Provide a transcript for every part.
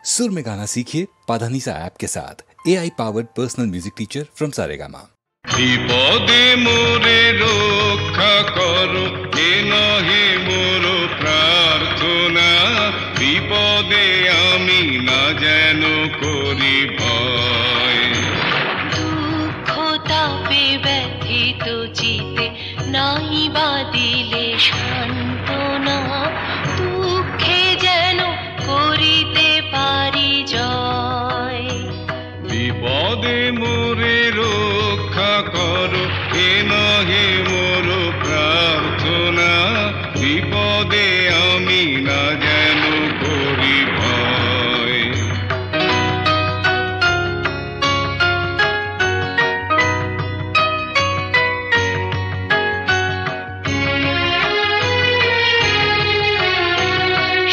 सुर में गाना सीखिए पाधानीसा ऐप के साथ। AI powered personal music teacher from Saregama. विपदे मोरे रक्षा करो हे नहे मोर प्रार्थना, विपदे आमी ना जेन करी भय। दुःख तापे व्यथित चिते नाहि बा दिले सान्त्वना, दुःखे जेन करिते पारि जय। विपदे मोरे रक्षा करो हे नहे मोर प्रार्थना, विपदे आमी ना जेन करी भय।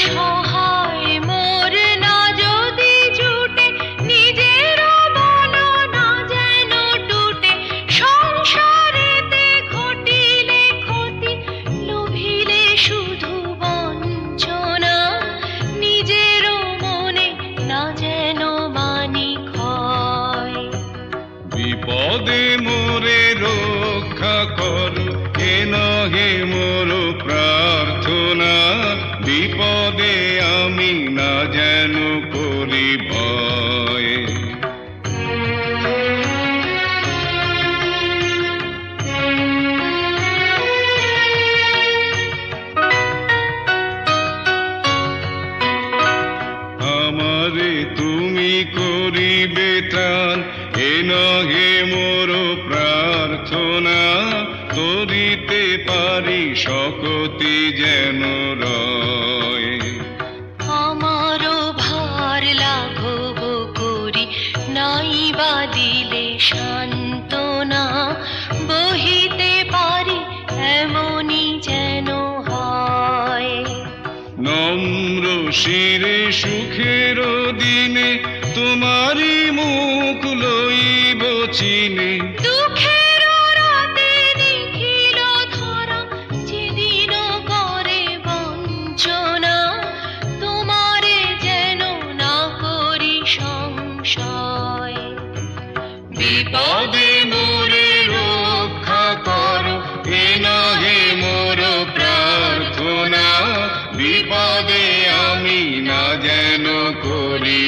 সহায় মোর না যদি জুটে, নিজের মন না যেন টুটে, সংসারেতে ঘটিলে ক্ষতি, লোভিলে শুধু বঞ্চনা, নিজের মনে না যেন মানি ক্ষয়। विपदे मोरे रक्षा करो हे नहे मोर प्रार्थना, विपदे आमी ना जेन करी भय। আমারে তুমি করিবে ত্রাণ হে নহে মোর প্রার্থনা, করিতে পারি শকতি যেন রয়। আমারও ভার লাঘব করি নাই বা দিলে সান্ত্বনা, বহিতে পারি এমনই যেন হয়। নম্র শিরে সুখের দিনে তোমারি মুখ লইব চিনে, দুঃখের রাতে নিখিল ধরা, যেদিন করে বঞ্চনা, তোমারে যেন না করি সংশয়। বিপদে মোরে রক্ষা করো হে নহে মোর প্রার্থনা, বিপদে আমি না যেন করি